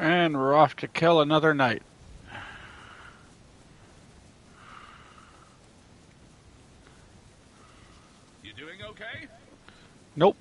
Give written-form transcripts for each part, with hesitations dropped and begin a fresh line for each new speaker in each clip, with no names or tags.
And we're off to kill another knight.
You doing okay?
Nope.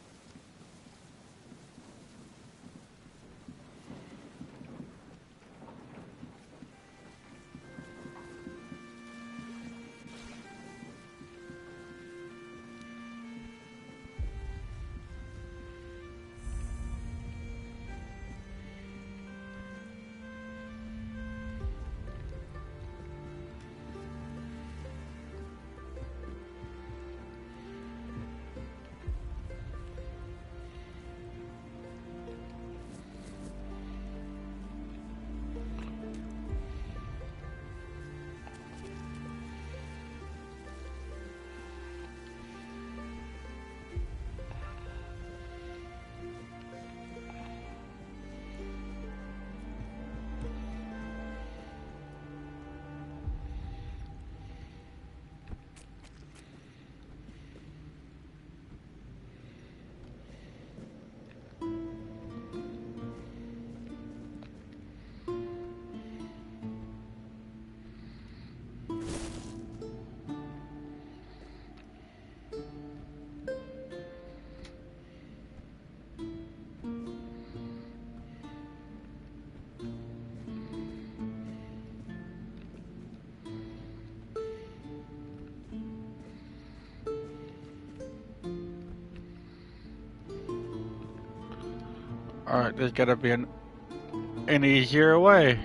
Alright, there's gotta be an easier way.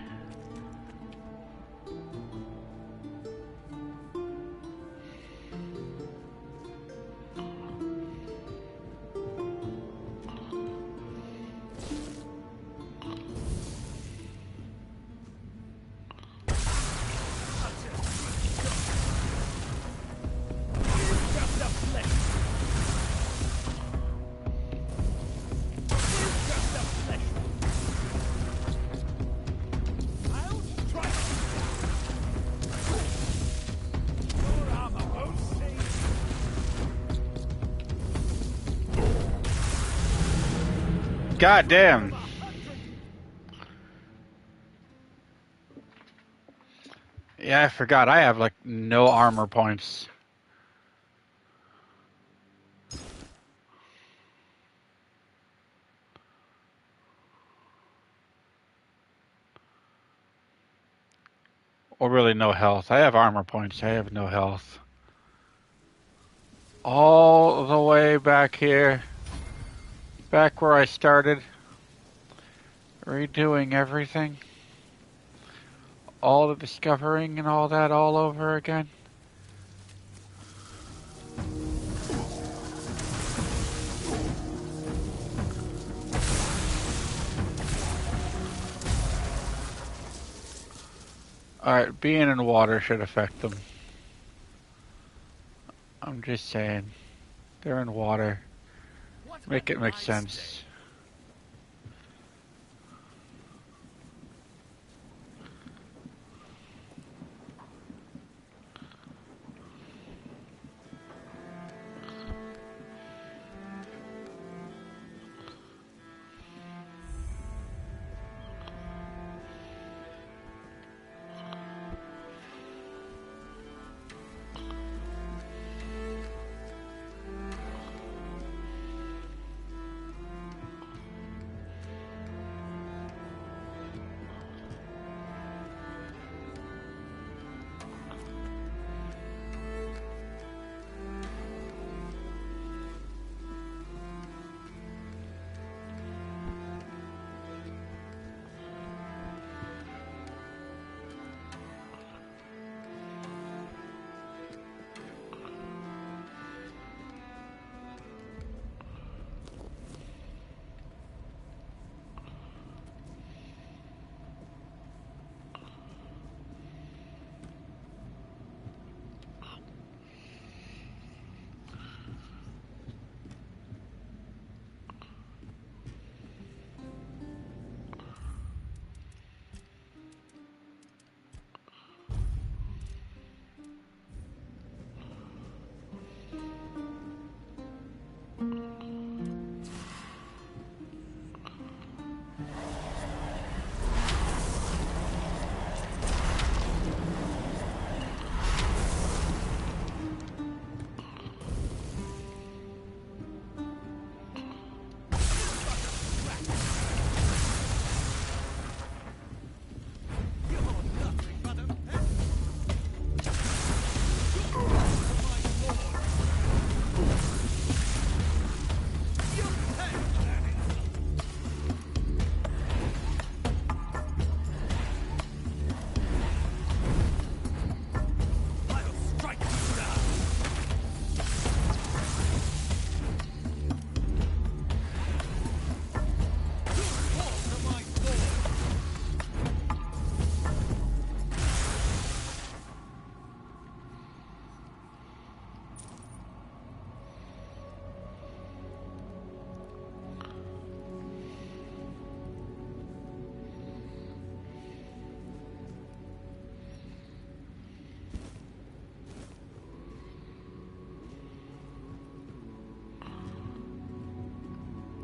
God damn. Yeah, I forgot. I have like no armor points. Or really no health. I have armor points. I have no health. All the way back here. Back where I started. Redoing everything. All the discovering and all that all over again. Alright, being in water should affect them. I'm just saying. They're in water. Make it make sense.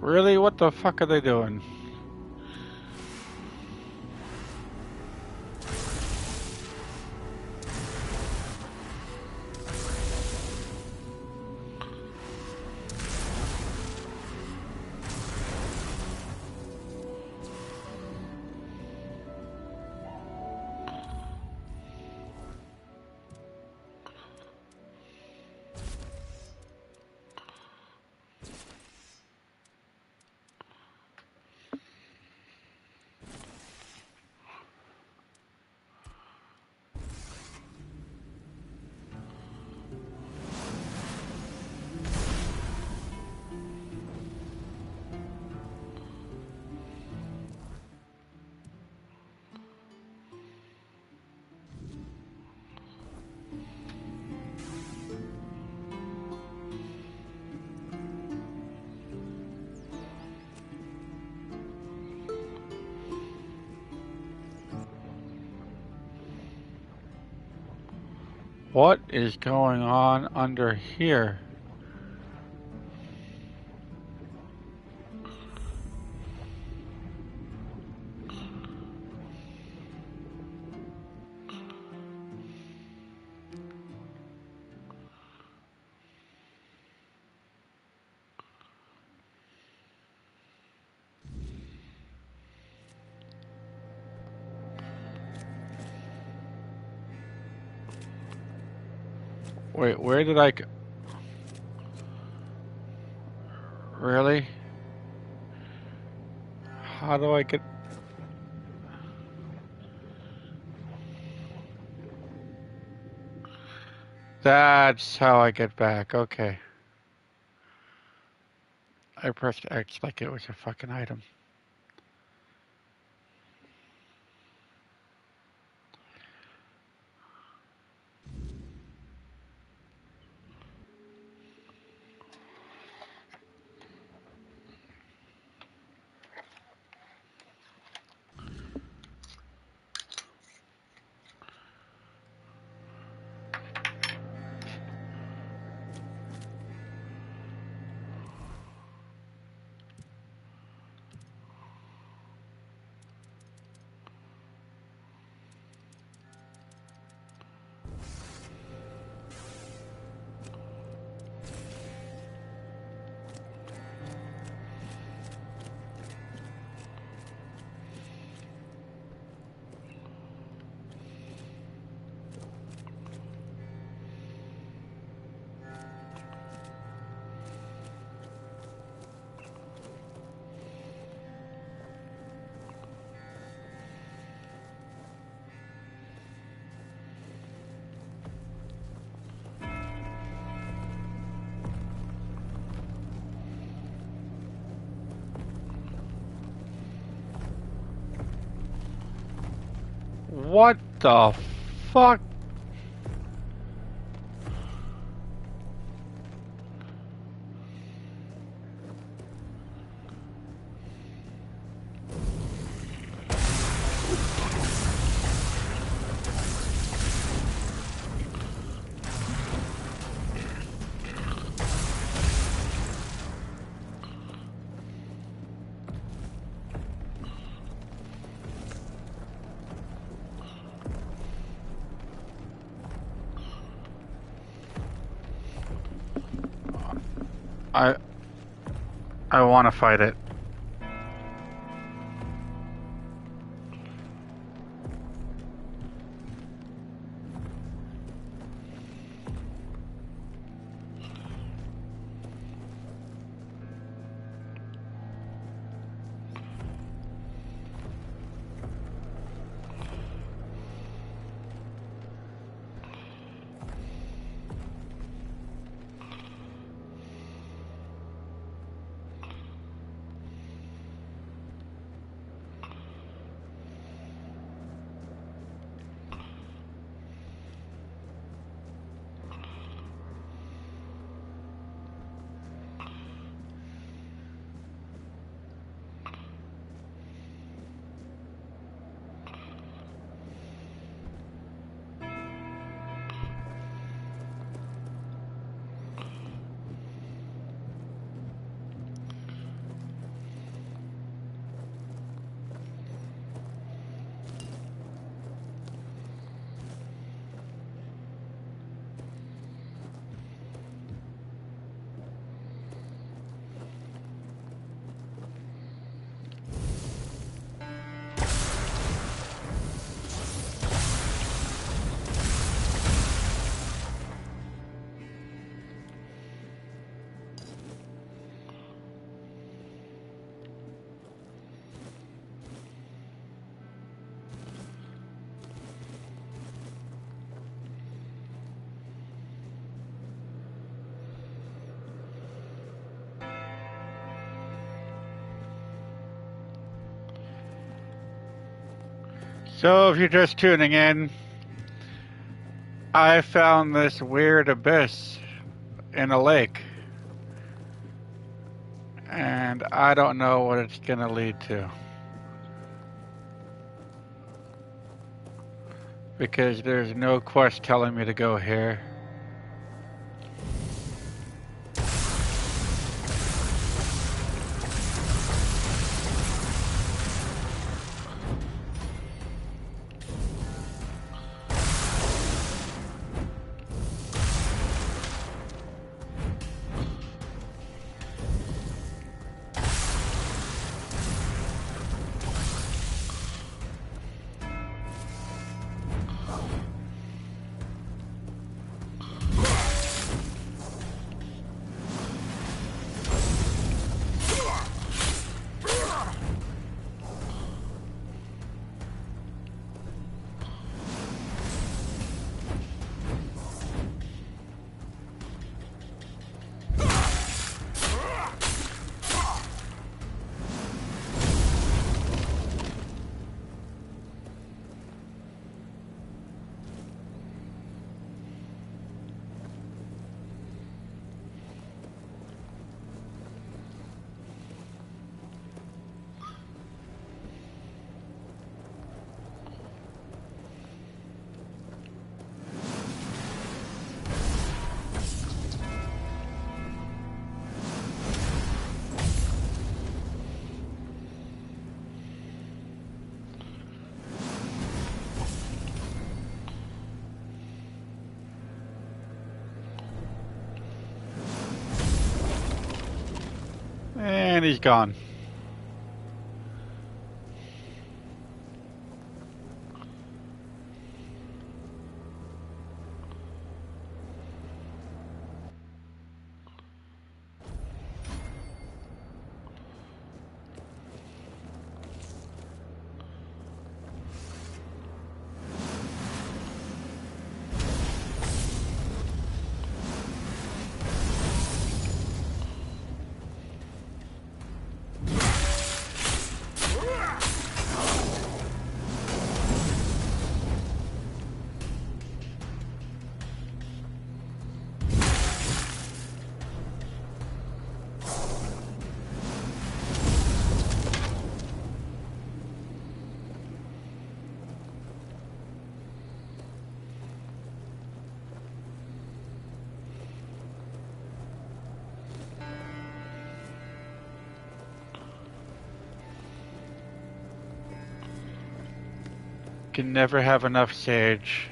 Really? What the fuck are they doing? What is going on under here? Wait, where did I... Really? How do I get... That's how I get back. Okay. I pressed X like it was a fucking item. What the fuck? I I want to fight it. So, if you're just tuning in, I found this weird abyss in a lake. And I don't know what it's going to lead to. Because there's no quest telling me to go here. And he's gone. Can never have enough sage.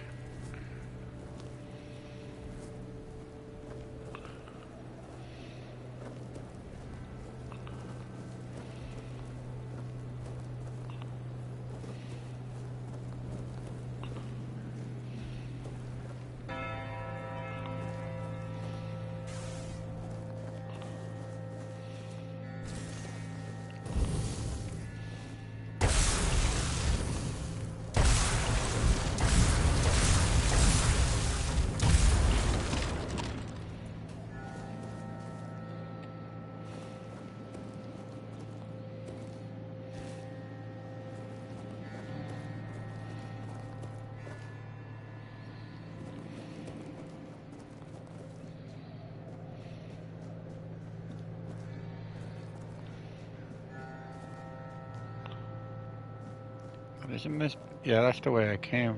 Isn't this? Yeah, that's the way I came.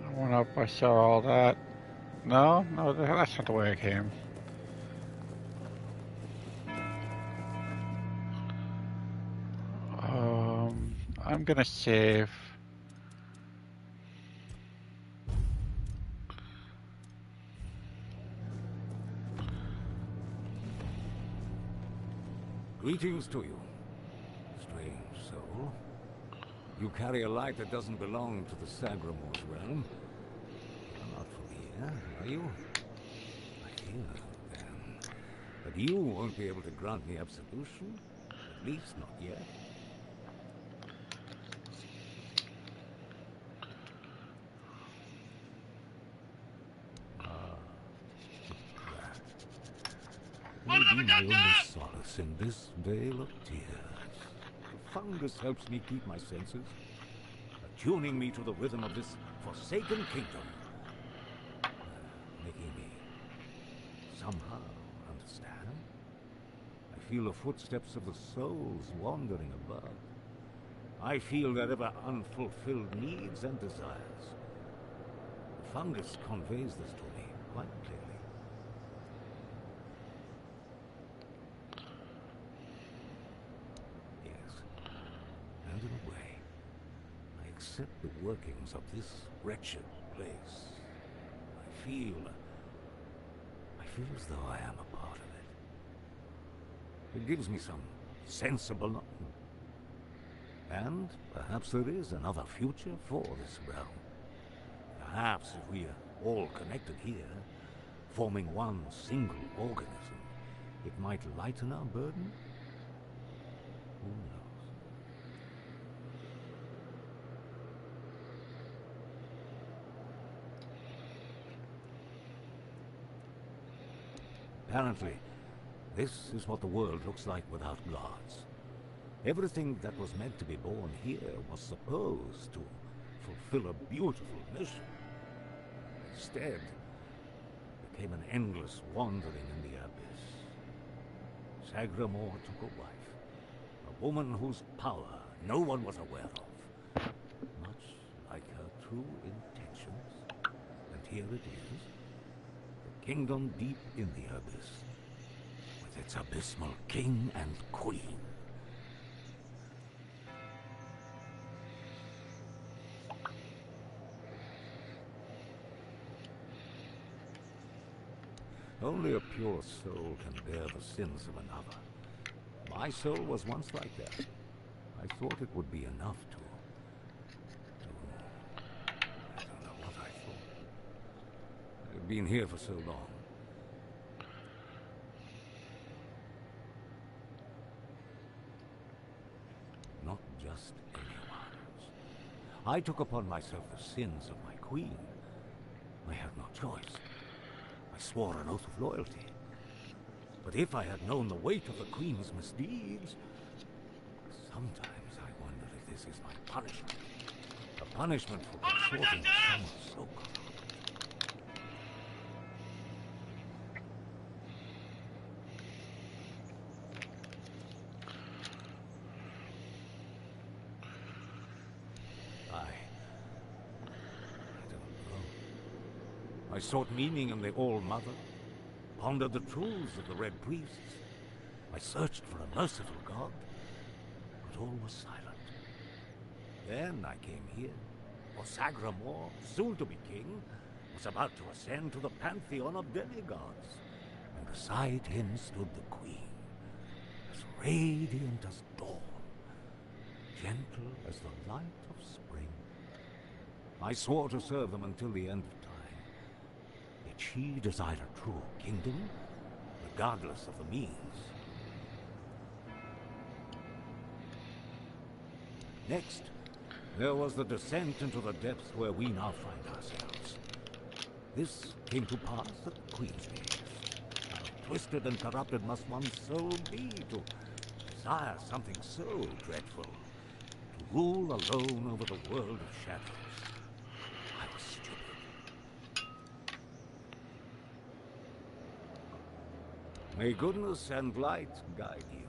I went up, I saw all that. No, that's not the way I came. I'm gonna save.
Greetings to you, strange soul. You carry a light that doesn't belong to the Sagramor's realm. You're not from here, are you? I hear, then. But you won't be able to grant me absolution? At least not yet. Maybe my only solace in this vale of tears. The fungus helps me keep my senses. tuning me to the rhythm of this forsaken kingdom. Making me somehow understand. I feel the footsteps of the souls wandering above. I feel their ever unfulfilled needs and desires. The fungus conveys this to me quite clearly. Yes, and in a way, I accept the workings of this wretched place. I feel as though I am a part of it. It gives me some sense of belonging. And perhaps there is another future for this realm. Perhaps if we are all connected here, forming one single organism, it might lighten our burden? Who knows? Apparently, this is what the world looks like without gods. Everything that was meant to be born here was supposed to fulfill a beautiful mission. Instead, it became an endless wandering in the abyss. Sagramore took a wife, a woman whose power no one was aware of, much like her true intentions. And here it is, the kingdom deep in the abyss, with its abysmal king and queen. Only a pure soul can bear the sins of another. My soul was once like that. I thought it would be enough to... I don't know what I thought. I've been here for so long. Not just anyone's. I took upon myself the sins of my queen. I had no choice. I swore an oath of loyalty. But if I had known the weight of the Queen's misdeeds... Sometimes I wonder if this is my punishment. A punishment for consorting with someone so corrupt. I don't know. I sought meaning in the All-Mother, pondered the truths of the Red Priests. I searched for a merciful God, but all was silent. Then I came here, for Sagramore, soon to be king, was about to ascend to the pantheon of demigods, and beside him stood the Queen, as radiant as dawn, gentle as the light of spring. I swore to serve them until the end of time, yet she desired a true kingdom, regardless of the means. Next, there was the descent into the depths where we now find ourselves. This came to pass at the Queen's behest. How twisted and corrupted must one's soul be to desire something so dreadful, to rule alone over the world of shadows. I was stupid. May goodness and light guide you.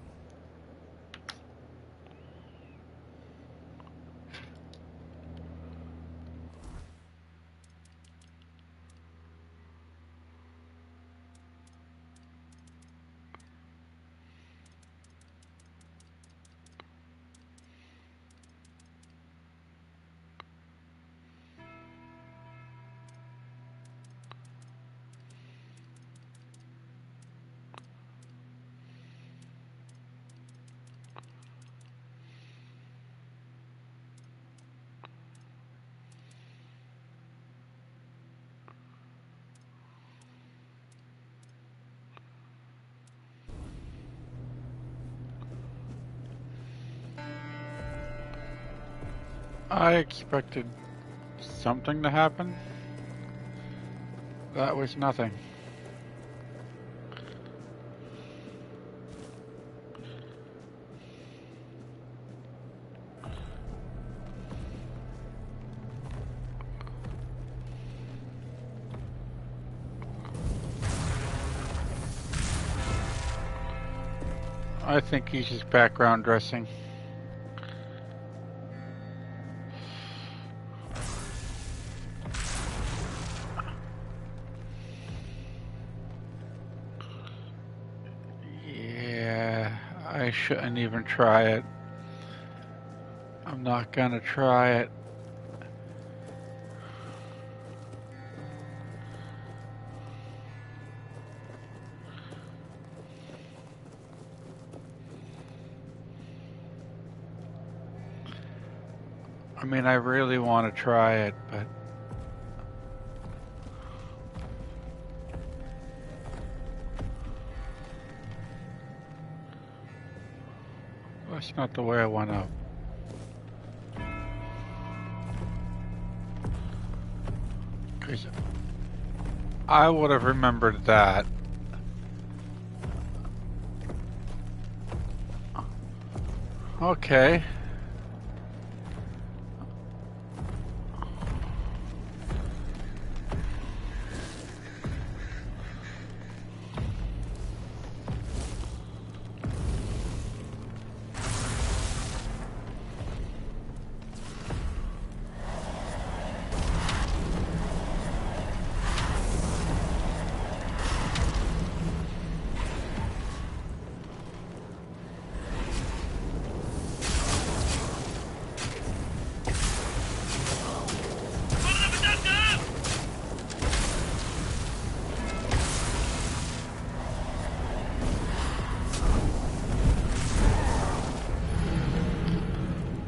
I expected something to happen. That was nothing. I think he's just background dressing. Yeah, I shouldn't even try it. I'm not gonna try it. I mean, I really want to try it, but that's not the way I went up. Because I would have remembered that. Okay.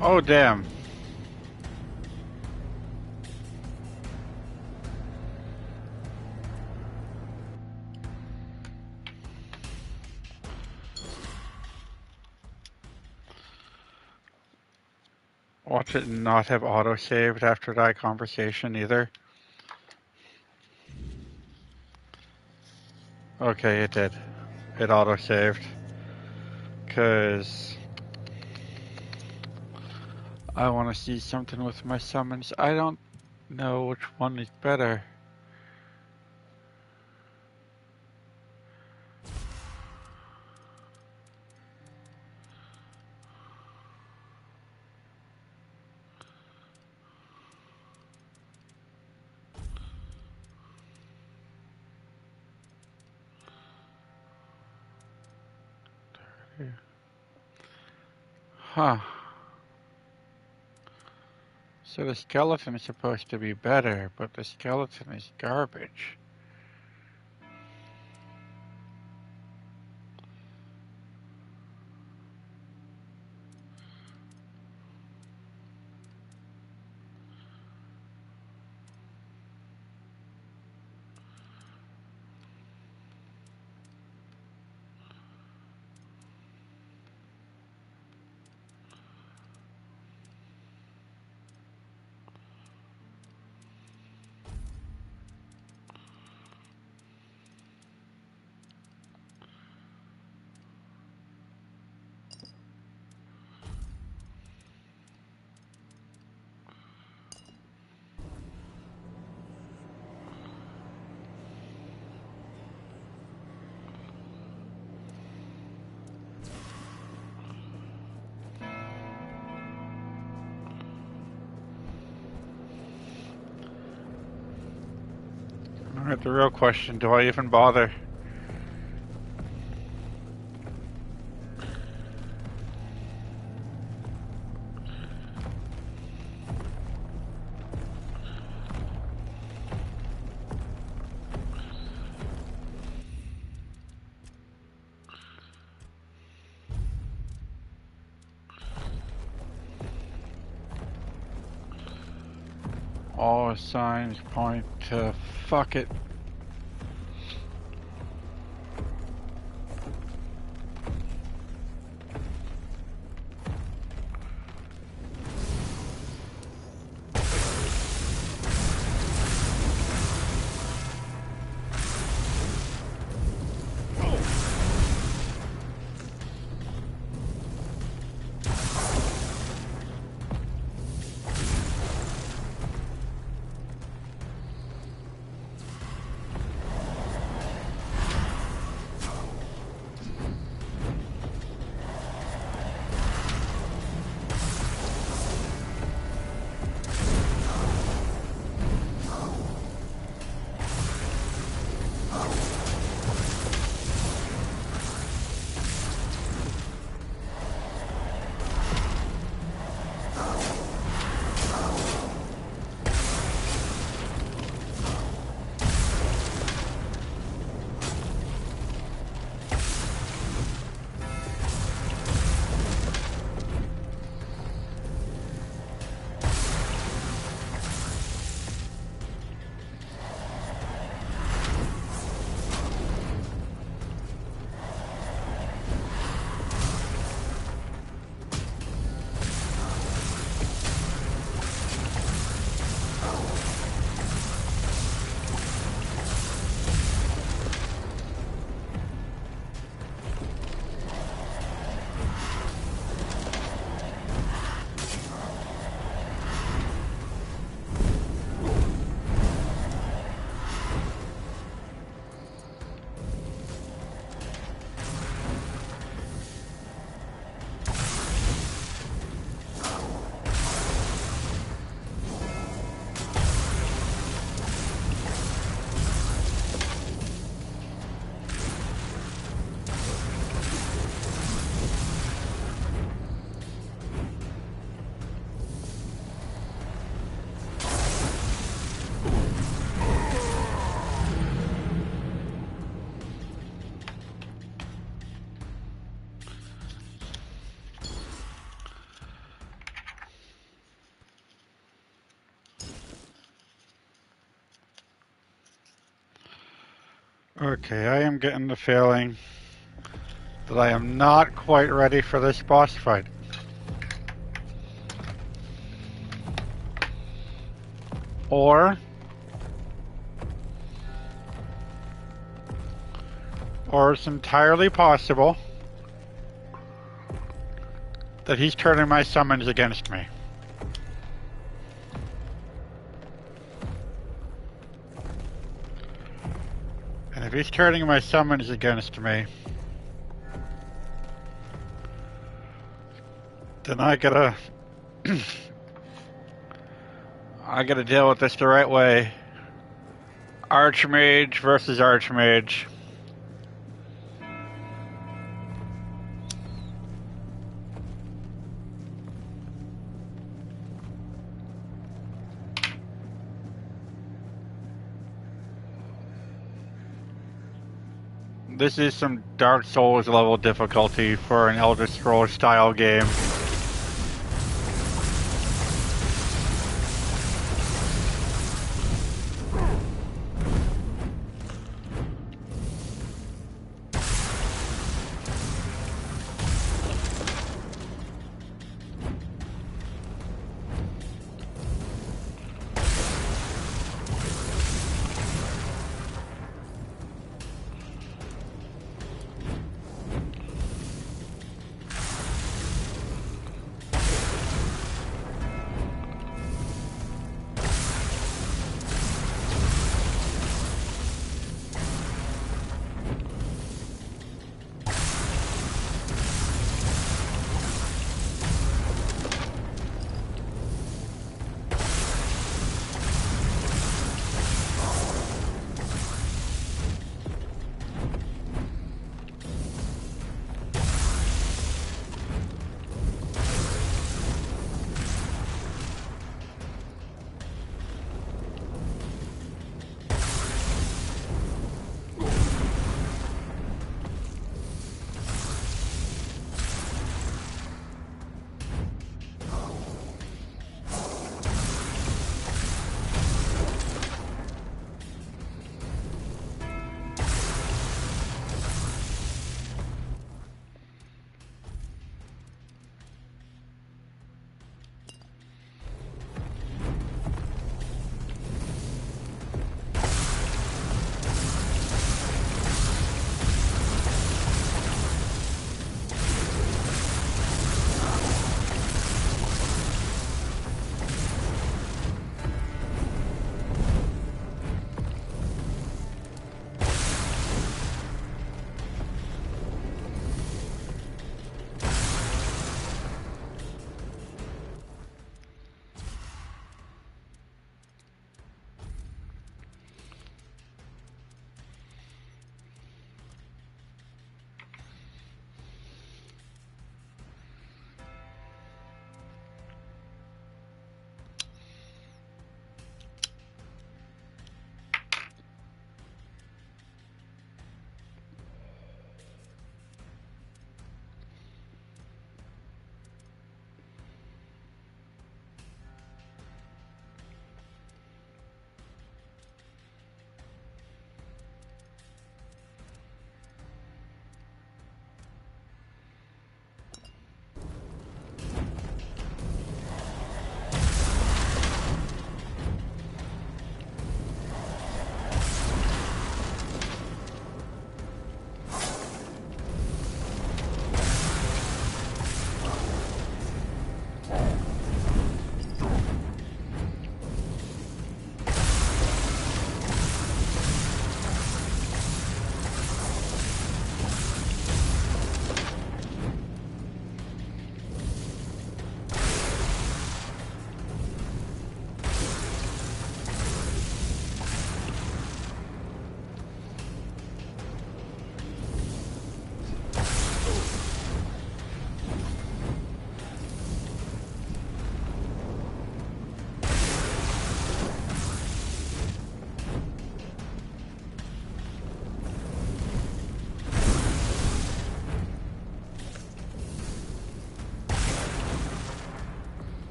Oh, damn. Watch it not have auto-saved after that conversation either. Okay, it did. It auto-saved. Because I want to see something with my summons. I don't know which one is better. Huh. So the skeleton is supposed to be better, but the skeleton is garbage. Alright, the real question, do I even bother? All signs point to fuck it. Okay, I am getting the feeling that I am not quite ready for this boss fight. Or it's entirely possible that he's turning my summons against me. And if he's turning my summons against me, then I gotta deal with this the right way. Archmage versus Archmage. This is some Dark Souls level difficulty for an Elder Scrolls style game.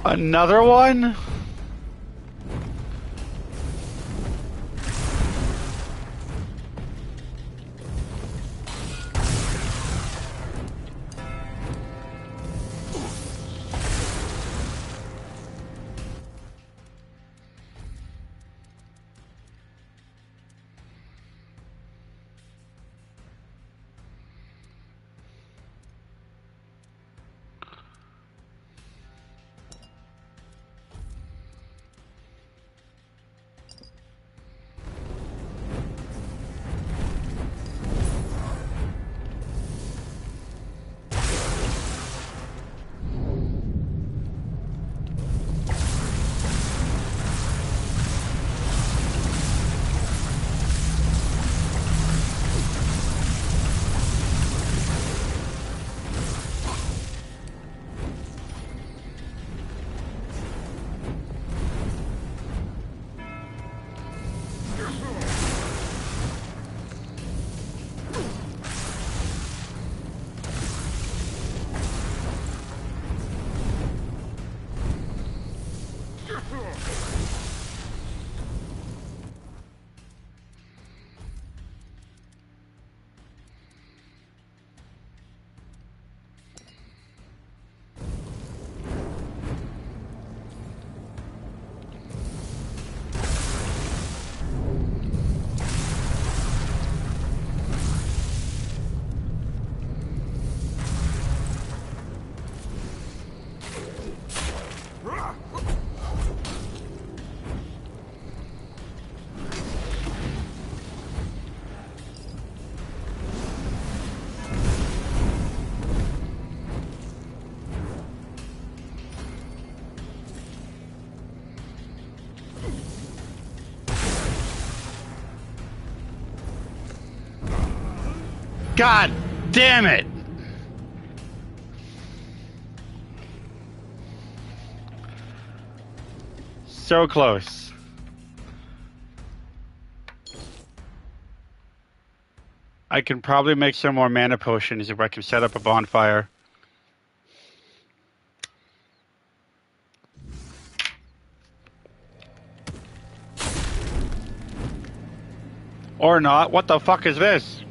Another one? God damn it! So close. I can probably make some more mana potions if I can set up a bonfire. Or not. What the fuck is this?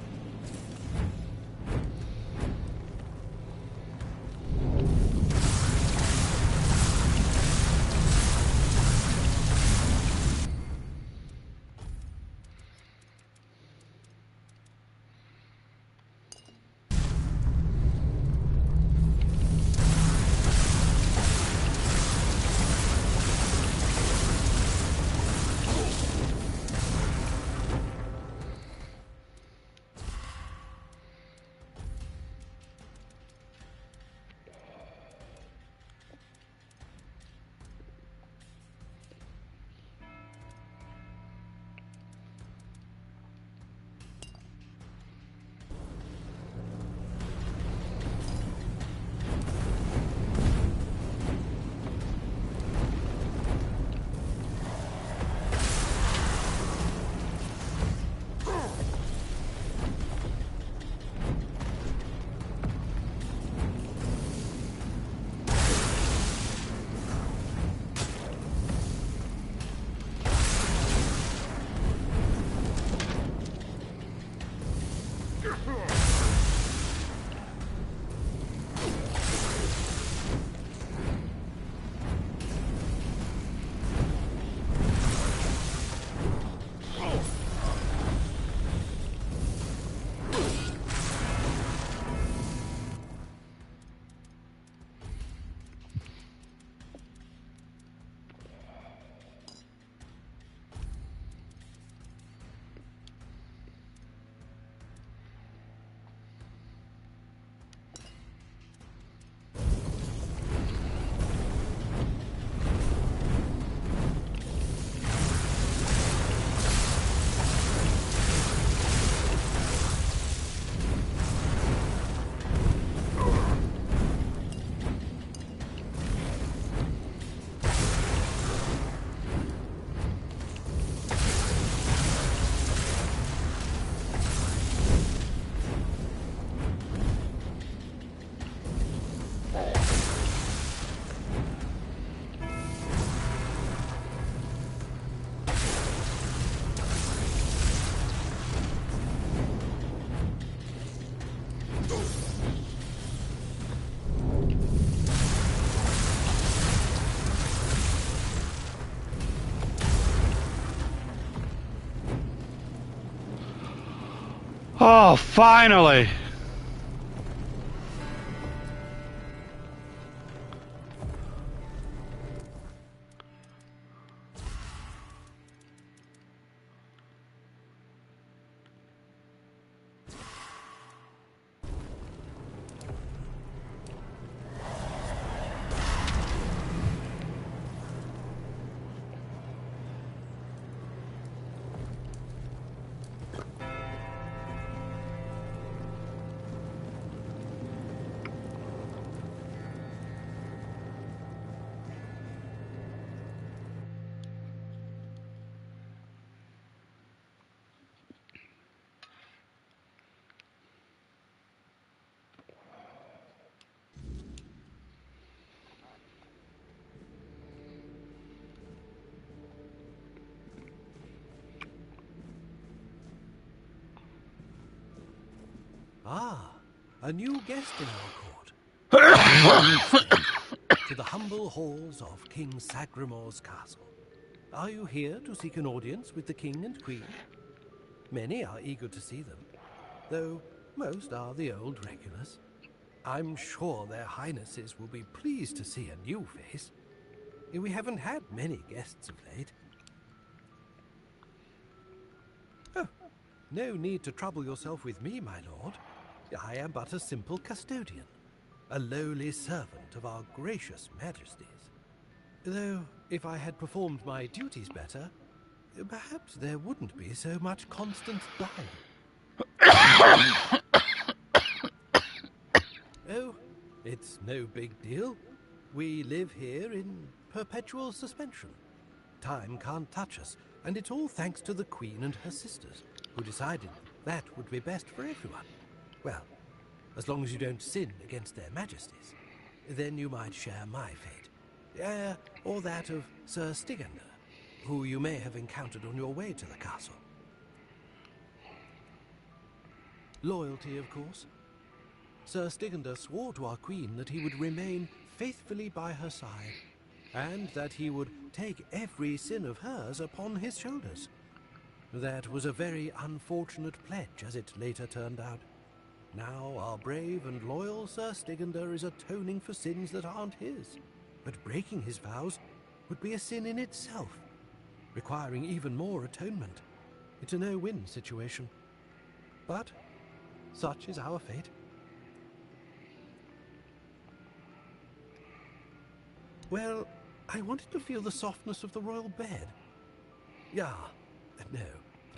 Oh, finally!
Ah, a new guest in our court. To the humble halls of King Sagramor's castle. Are you here to seek an audience with the king and queen? Many are eager to see them, though most are the old regulars. I'm sure their highnesses will be pleased to see a new face. We haven't had many guests of late. Oh, no need to trouble yourself with me, my lord. I am but a simple custodian, a lowly servant of our gracious majesties. Though, if I had performed my duties better, perhaps there wouldn't be so much constant dying. Oh, it's no big deal. We live here in perpetual suspension. Time can't touch us, and it's all thanks to the Queen and her sisters, who decided that would be best for everyone. Well, as long as you don't sin against their majesties, then you might share my fate. Or that of Sir Stigander, who you may have encountered on your way to the castle. Loyalty, of course. Sir Stigander swore to our queen that he would remain faithfully by her side, and that he would take every sin of hers upon his shoulders. That was a very unfortunate pledge, as it later turned out. Now our brave and loyal Sir Stigander is atoning for sins that aren't his. But breaking his vows would be a sin in itself, requiring even more atonement. It's a no-win situation. But such is our fate. Well, I wanted to feel the softness of the royal bed. Yeah, no,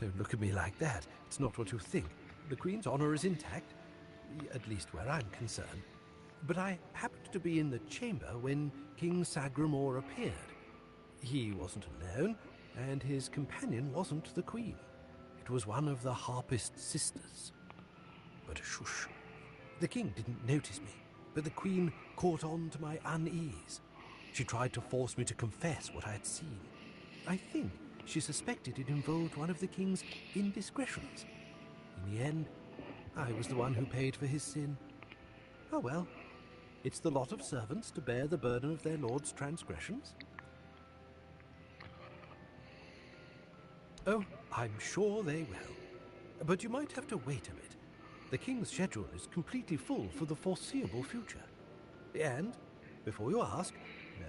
don't look at me like that. It's not what you think. The Queen's honor is intact, at least where I'm concerned. But I happened to be in the chamber when King Sagramor appeared. He wasn't alone, and his companion wasn't the Queen. It was one of the Harpist sisters. But shush. The King didn't notice me, but the Queen caught on to my unease. She tried to force me to confess what I had seen. I think she suspected it involved one of the King's indiscretions. In the end, I was the one who paid for his sin. Oh well, it's the lot of servants to bear the burden of their lord's transgressions. Oh, I'm sure they will. But you might have to wait a bit. The King's schedule is completely full for the foreseeable future. And, before you ask,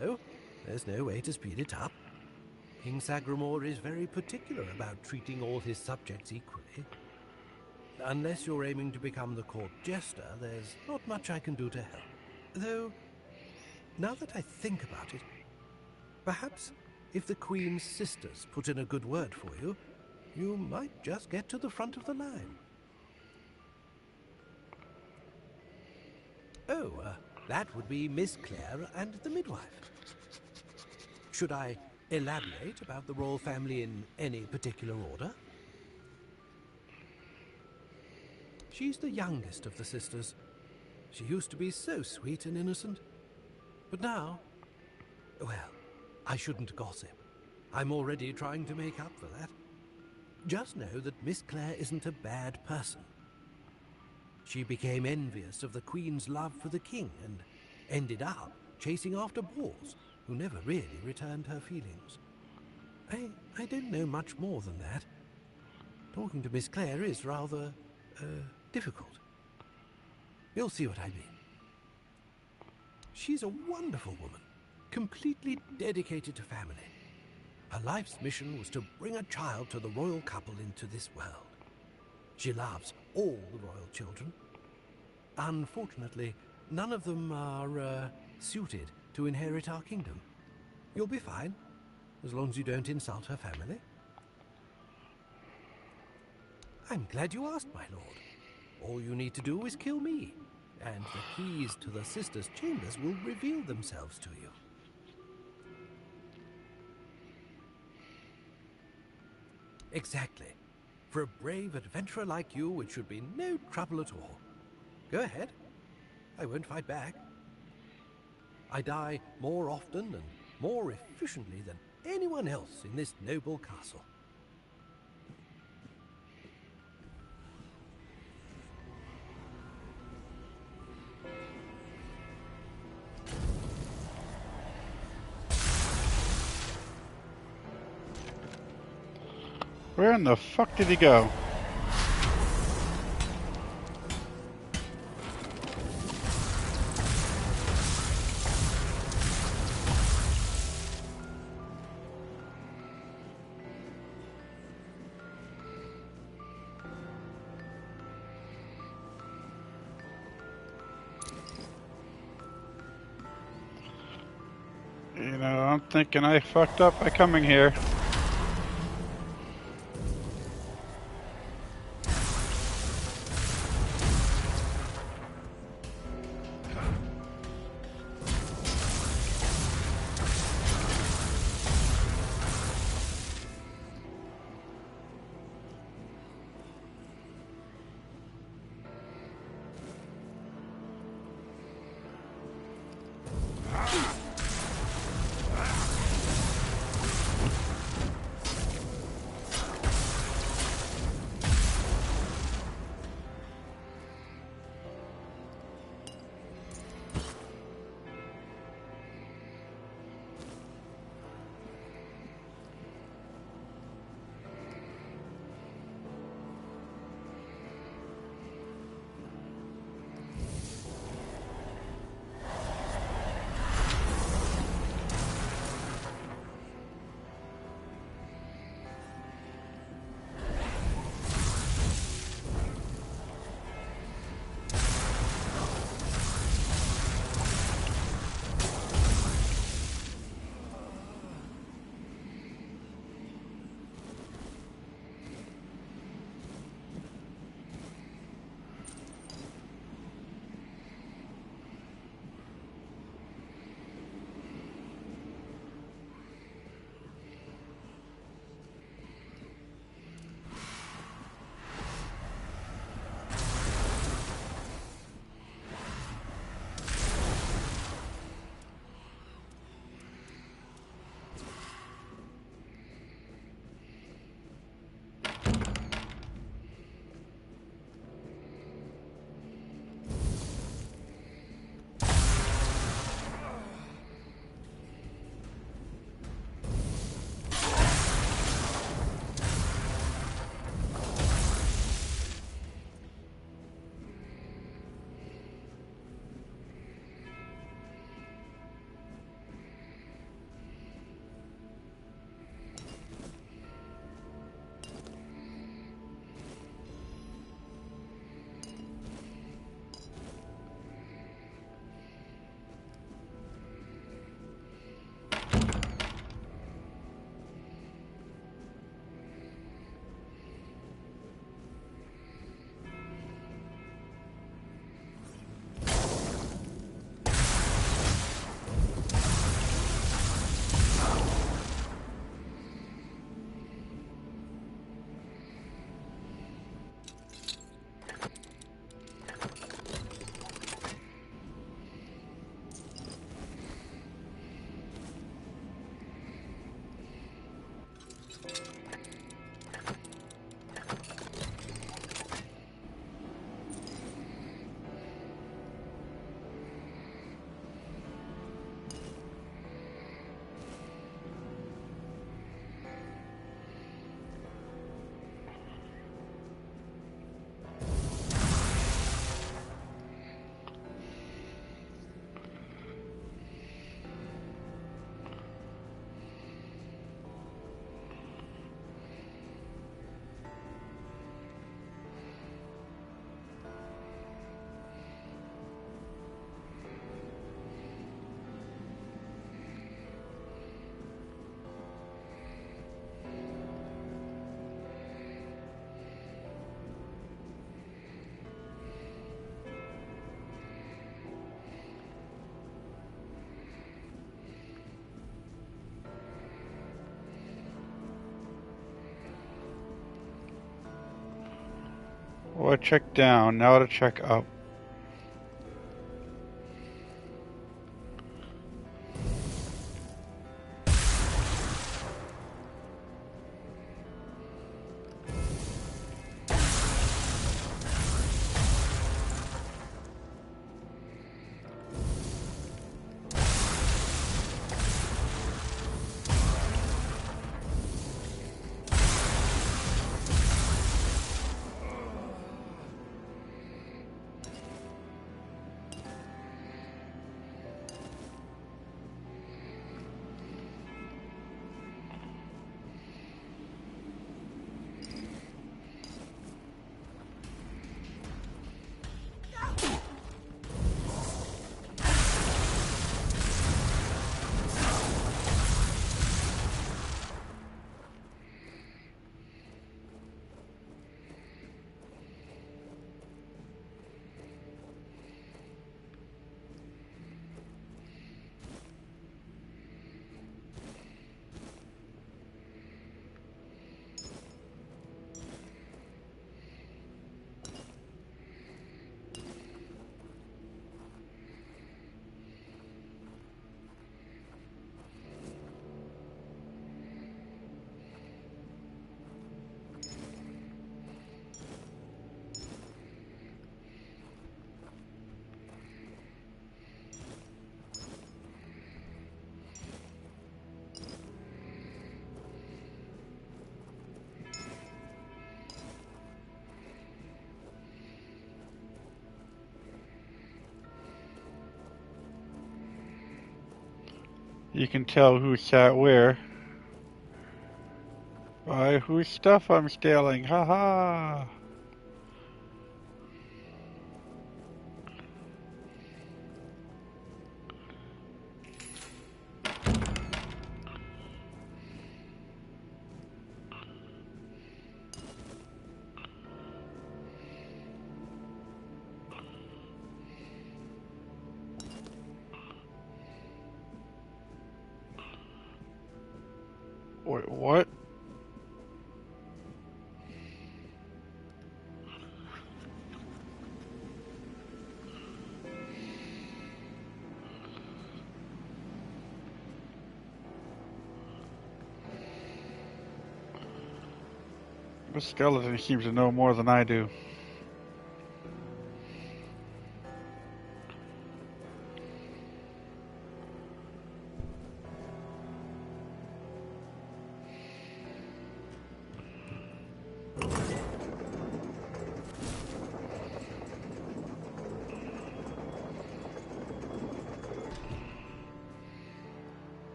no, there's no way to speed it up. King Sagramor is very particular about treating all his subjects equally. Unless you're aiming to become the court jester, there's not much I can do to help. Though, now that I think about it, perhaps if the Queen's sisters put in a good word for you, you might just get to the front of the line. Oh, that would be Miss Clare and the midwife. Should I elaborate about the royal family in any particular order? She's the youngest of the sisters. She used to be so sweet and innocent. But now, well, I shouldn't gossip. I'm already trying to make up for that. Just know that Miss Clare isn't a bad person. She became envious of the Queen's love for the King and ended up chasing after boars who never really returned her feelings. I don't know much more than that. Talking to Miss Clare is rather difficult. You'll see what I mean. She's a wonderful woman, completely dedicated to family. Her life's mission was to bring a child to the royal couple into this world. She loves all the royal children. Unfortunately, none of them are suited to inherit our kingdom. You'll be fine, as long as you don't insult her family. I'm glad you asked, my lord. All you need to do is kill me, and the keys to the sisters' chambers will reveal themselves to you. Exactly. For a brave adventurer like you, it should be no trouble at all. Go ahead. I won't fight back. I die more often and more efficiently than anyone else in this noble castle.
Where in the fuck did he go? You know, I'm thinking I fucked up by coming here. Well, I checked down. Now to check up. You can tell who sat where by whose stuff I'm stealing. Haha. Wait, what? The skeleton seems to know more than I do.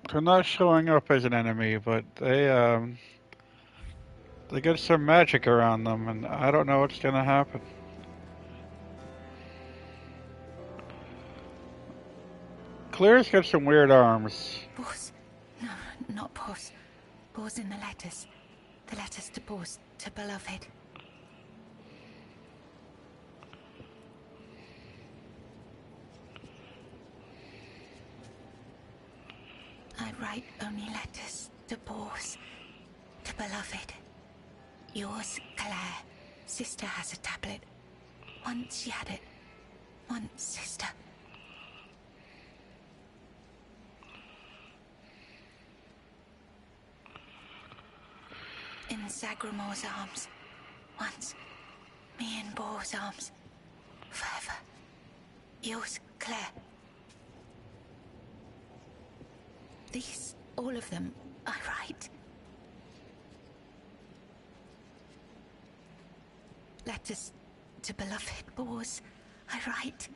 They're not showing up as an enemy, but they get some magic around them, and I don't know what's gonna happen. Claire's got some weird arms.
Boss. No, not boss. Boss in the letters. The letters to boss, to beloved. I write only letters to boss, to beloved. Yours, Claire. Sister has a tablet. Once she had it. Once, sister. In Sagramor's arms. Once. Me in Boar's arms. Forever. Yours, Claire. These, all of them, I write. Letters to beloved Boars, I write.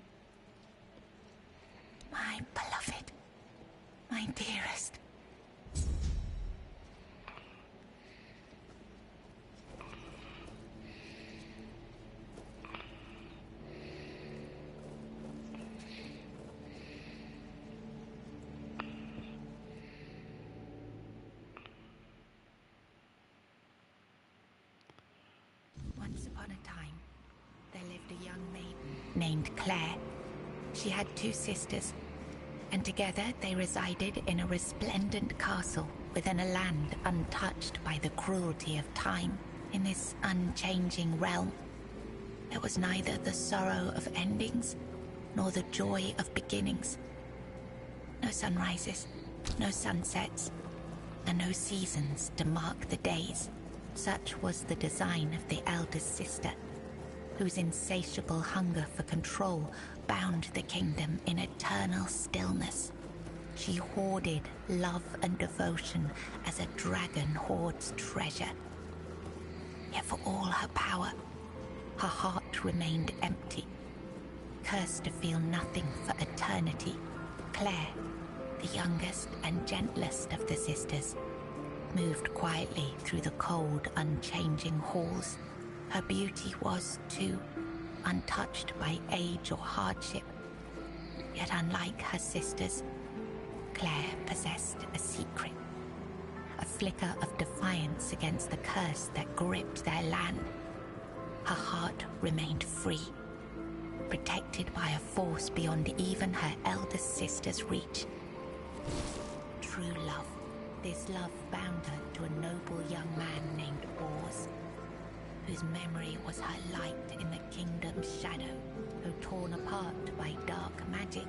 My beloved. My dearest. named Claire. She had 2 sisters, and together they resided in a resplendent castle within a land untouched by the cruelty of time. In this unchanging realm, there was neither the sorrow of endings nor the joy of beginnings. No sunrises, no sunsets, and no seasons to mark the days. Such was the design of the eldest sister, whose insatiable hunger for control bound the kingdom in eternal stillness. She hoarded love and devotion as a dragon hoards treasure. Yet for all her power, her heart remained empty, cursed to feel nothing for eternity. Claire, the youngest and gentlest of the sisters, moved quietly through the cold, unchanging halls. Her beauty was, too, untouched by age or hardship. Yet unlike her sisters, Claire possessed a secret, a flicker of defiance against the curse that gripped their land. Her heart remained free, protected by a force beyond even her eldest sister's reach. True love. This love bound her to a noble young man named Bors, whose memory was her light in the kingdom's shadow, though torn apart by dark magic.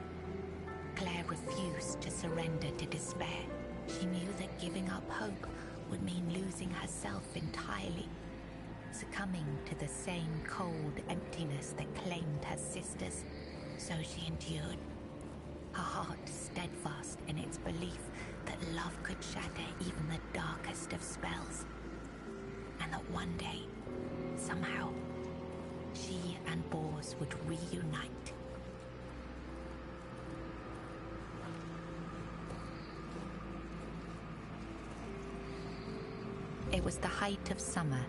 Claire refused to surrender to despair. She knew that giving up hope would mean losing herself entirely, succumbing to the same cold emptiness that claimed her sisters. So she endured, her heart steadfast in its belief that love could shatter even the darkest of spells, and that one day, somehow, she and Bors would reunite. It was the height of summer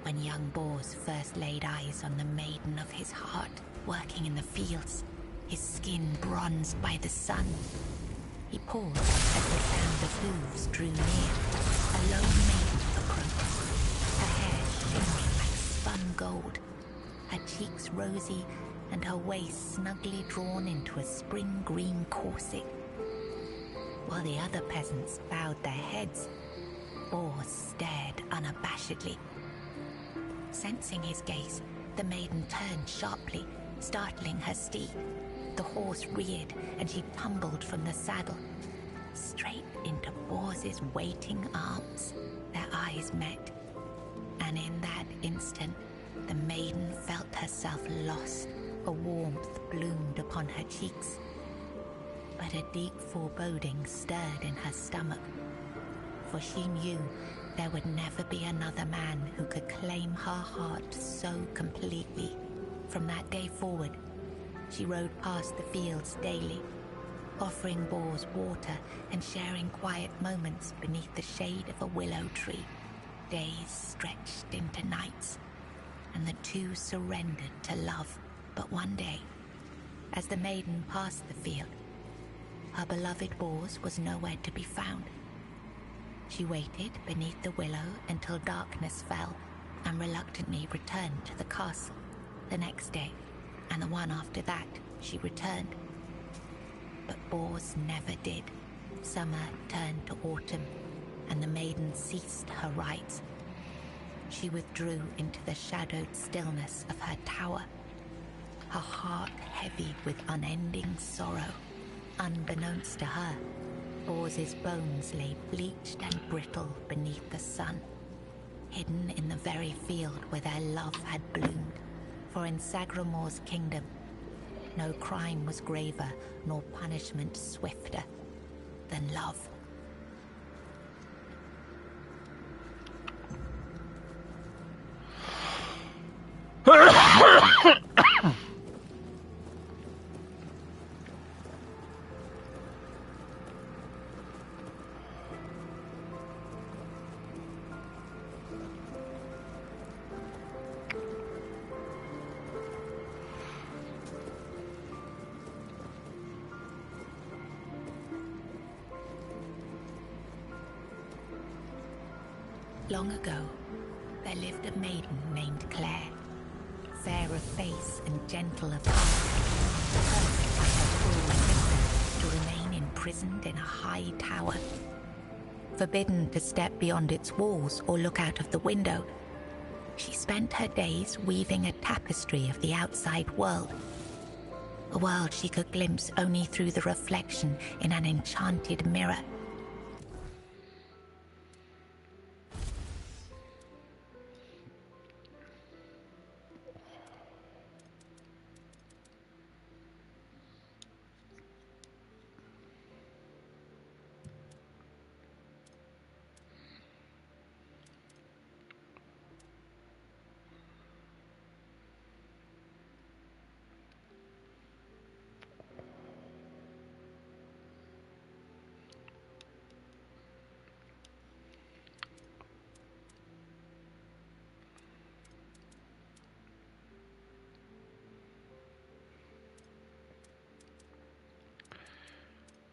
when young Bors first laid eyes on the maiden of his heart, working in the fields, his skin bronzed by the sun. He paused as the sound of hooves drew near. A lone maiden approached, her hair shimmering like spun gold, her cheeks rosy and her waist snugly drawn into a spring green corset. While the other peasants bowed their heads, Bors stared unabashedly. Sensing his gaze, the maiden turned sharply, startling her steed. The horse reared and she tumbled from the saddle, straight into Bors's waiting arms. Their eyes met, and in that instant, the maiden felt herself lost. A warmth bloomed upon her cheeks, but a deep foreboding stirred in her stomach, for she knew there would never be another man who could claim her heart so completely. From that day forward, she rode past the fields daily, offering Bors water and sharing quiet moments beneath the shade of a willow tree. Days stretched into nights, and the two surrendered to love. But one day, as the maiden passed the field, her beloved Bors was nowhere to be found. She waited beneath the willow until darkness fell and reluctantly returned to the castle. The next day, and the one after that, she returned. But Bors never did. Summer turned to autumn, and the maiden ceased her rites. She withdrew into the shadowed stillness of her tower, her heart heavy with unending sorrow. Unbeknownst to her, Bors's bones lay bleached and brittle beneath the sun, hidden in the very field where their love had bloomed. For in Sagramor's kingdom, no crime was graver nor punishment swifter than love. Long ago, there lived a maiden named Claire, fair of face and gentle of heart, cursed by her cruel sister to remain imprisoned in a high tower. Forbidden to step beyond its walls or look out of the window, she spent her days weaving a tapestry of the outside world, a world she could glimpse only through the reflection in an enchanted mirror.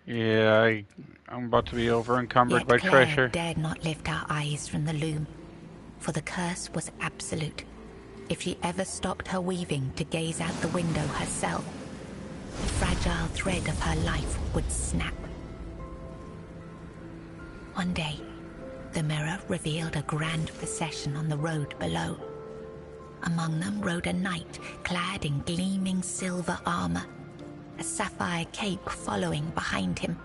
Yeah, I'm about to be over encumbered
Yet
by
Claire
treasure.
dared not lift her eyes from the loom, for the curse was absolute. If she ever stopped her weaving to gaze out the window herself, the fragile thread of her life would snap. One day, the mirror revealed a grand procession on the road below. Among them rode a knight clad in gleaming silver armor, a sapphire cape following behind him.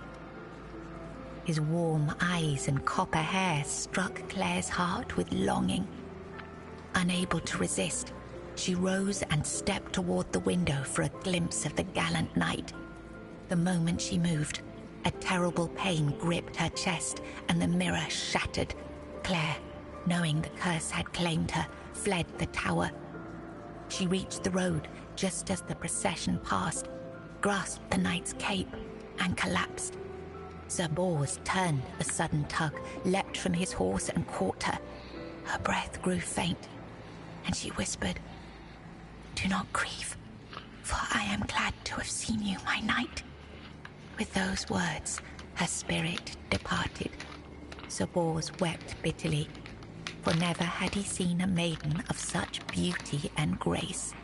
His warm eyes and copper hair struck Claire's heart with longing. Unable to resist, she rose and stepped toward the window for a glimpse of the gallant knight. The moment she moved, a terrible pain gripped her chest and the mirror shattered. Claire, knowing the curse had claimed her, fled the tower. She reached the road just as the procession passed, grasped the knight's cape, and collapsed. Sir Bors turned a sudden tug, leapt from his horse and caught her. Her breath grew faint, and she whispered, "Do not grieve, for I am glad to have seen you, my knight." With those words, her spirit departed. Sir Bors wept bitterly, for never had he seen a maiden of such beauty and grace.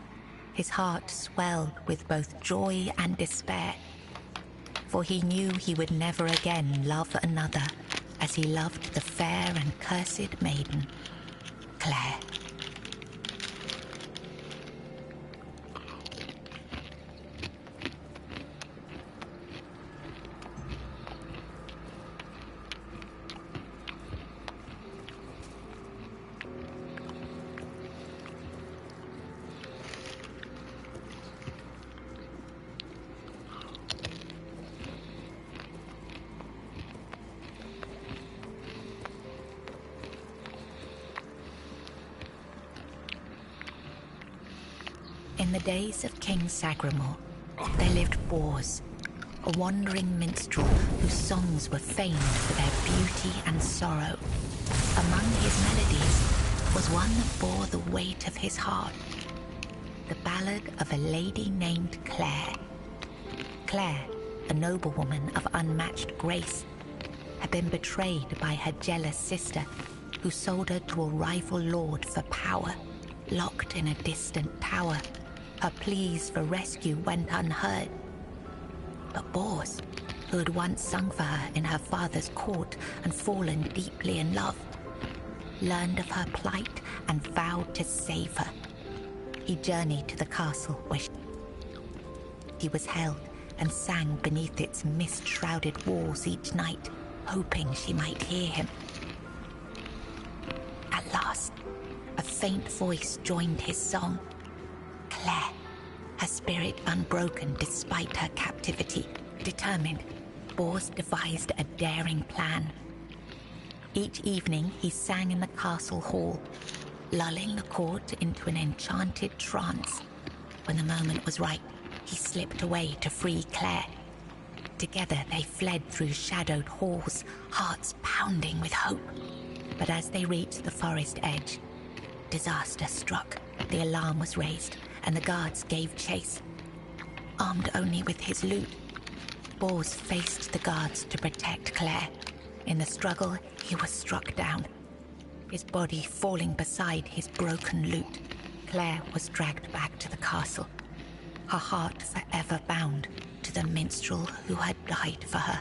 His heart swelled with both joy and despair, for he knew he would never again love another as he loved the fair and cursed maiden, Claire. In the days of King Sagramore, there lived Bors, a wandering minstrel whose songs were famed for their beauty and sorrow. Among his melodies was one that bore the weight of his heart, the ballad of a lady named Claire. Claire, a noblewoman of unmatched grace, had been betrayed by her jealous sister, who sold her to a rival lord for power. Locked in a distant tower, her pleas for rescue went unheard. But Bors, who had once sung for her in her father's court and fallen deeply in love, learned of her plight and vowed to save her. He journeyed to the castle where he was held and sang beneath its mist-shrouded walls each night, hoping she might hear him. At last, a faint voice joined his song. Claire, her spirit unbroken despite her captivity. Determined, Bors devised a daring plan. Each evening he sang in the castle hall, lulling the court into an enchanted trance. When the moment was right, he slipped away to free Claire. Together they fled through shadowed halls, hearts pounding with hope. But as they reached the forest edge, disaster struck. The alarm was raised, and the guards gave chase. Armed only with his lute, Bors faced the guards to protect Claire. In the struggle, he was struck down, his body falling beside his broken lute. Claire was dragged back to the castle, her heart forever bound to the minstrel who had died for her.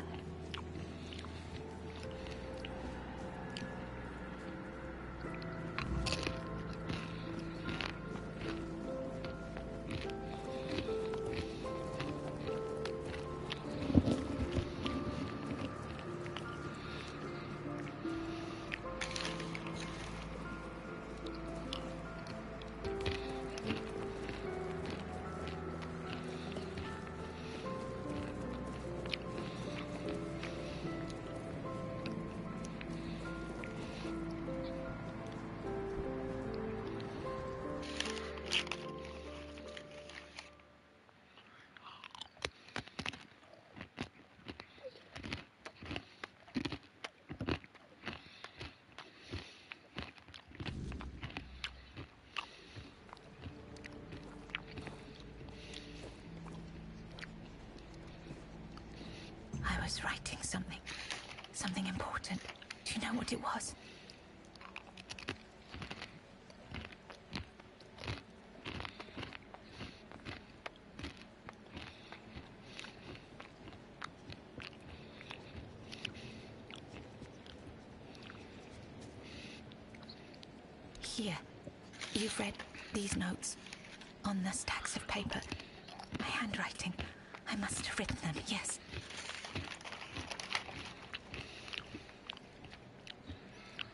I was writing something important. Do you know what it was? Here, you've read these notes on the stacks of paper. My handwriting. I must have written them, yes.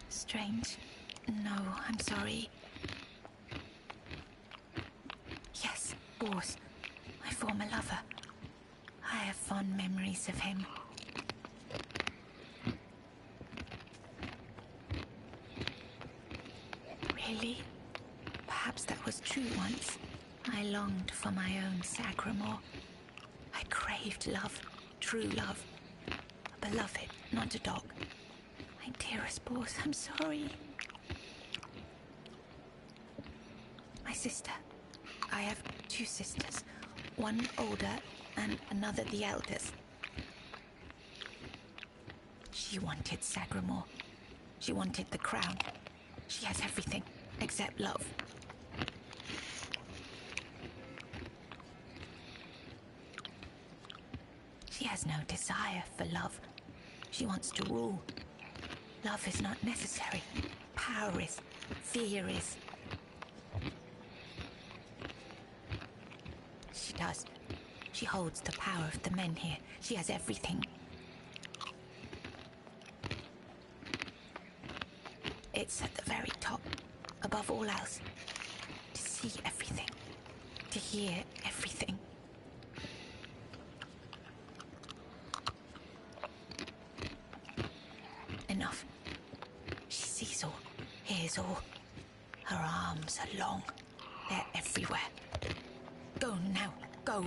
Strange. No, I'm sorry. Yes, Bors, my former lover. I have fond memories of him. Really? Perhaps that was true once. I longed for my own Sagramore. I craved love, true love. A beloved, not a dog. My dearest Bors, I'm sorry. My sister. I have two sisters. One older and another the eldest. She wanted Sagramore. She wanted the crown. She has everything except love. She has no desire for love. She wants to rule. Love is not necessary. Power is. Fear is. She does. She holds the power of the men here. She has everything. It's at the very top, above all else. To see everything. To hear everything. Enough. She sees all, hears all. Her arms are long. They're everywhere. Go now, go.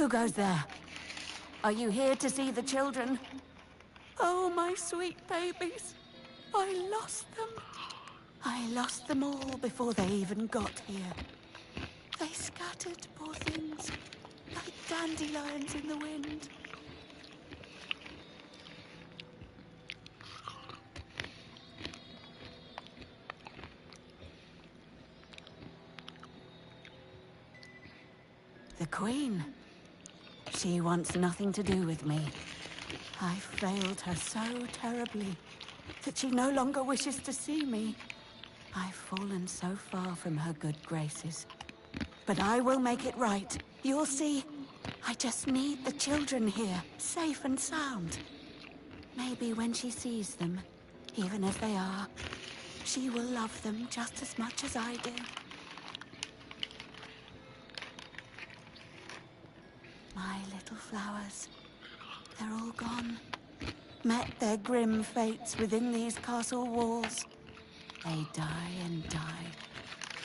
Who goes there? Are you here to see the children? Oh, my sweet babies. I lost them. I lost them all before they even got here. They scattered, poor things, like dandelions in the wind. The Queen. She wants nothing to do with me. I failed her so terribly that she no longer wishes to see me. I've fallen so far from her good graces. But I will make it right. You'll see. I just need the children here, safe and sound. Maybe when she sees them, even as they are, she will love them just as much as I do. My little flowers, they're all gone. Met their grim fates within these castle walls. They die and die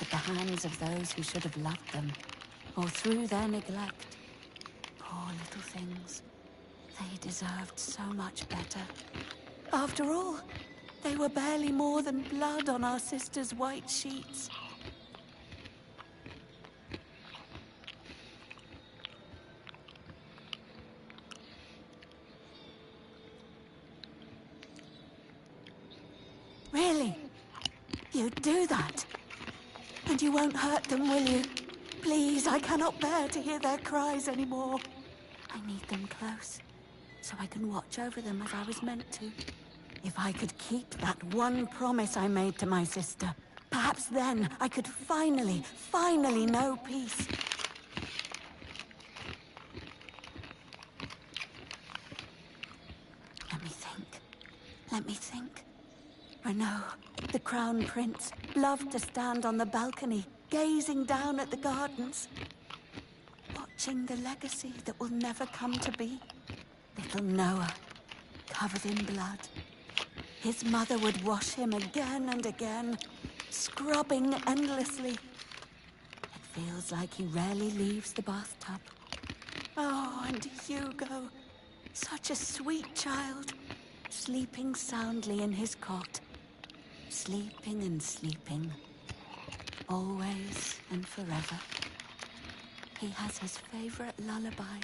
at the hands of those who should have loved them, or through their neglect. Poor little things. They deserved so much better. After all, they were barely more than blood on our sister's white sheets. Really? You'd do that? And you won't hurt them, will you? Please, I cannot bear to hear their cries anymore. I need them close, so I can watch over them as I was meant to. If I could keep that one promise I made to my sister, perhaps then I could finally know peace. Let me think. Renaud, the Crown Prince, loved to stand on the balcony, gazing down at the gardens, watching the legacy that will never come to be. Little Noah, covered in blood. His mother would wash him again and again, scrubbing endlessly. It feels like he rarely leaves the bathtub. Oh, and Hugo, such a sweet child, sleeping soundly in his cot. Sleeping and sleeping, always and forever. He has his favorite lullaby,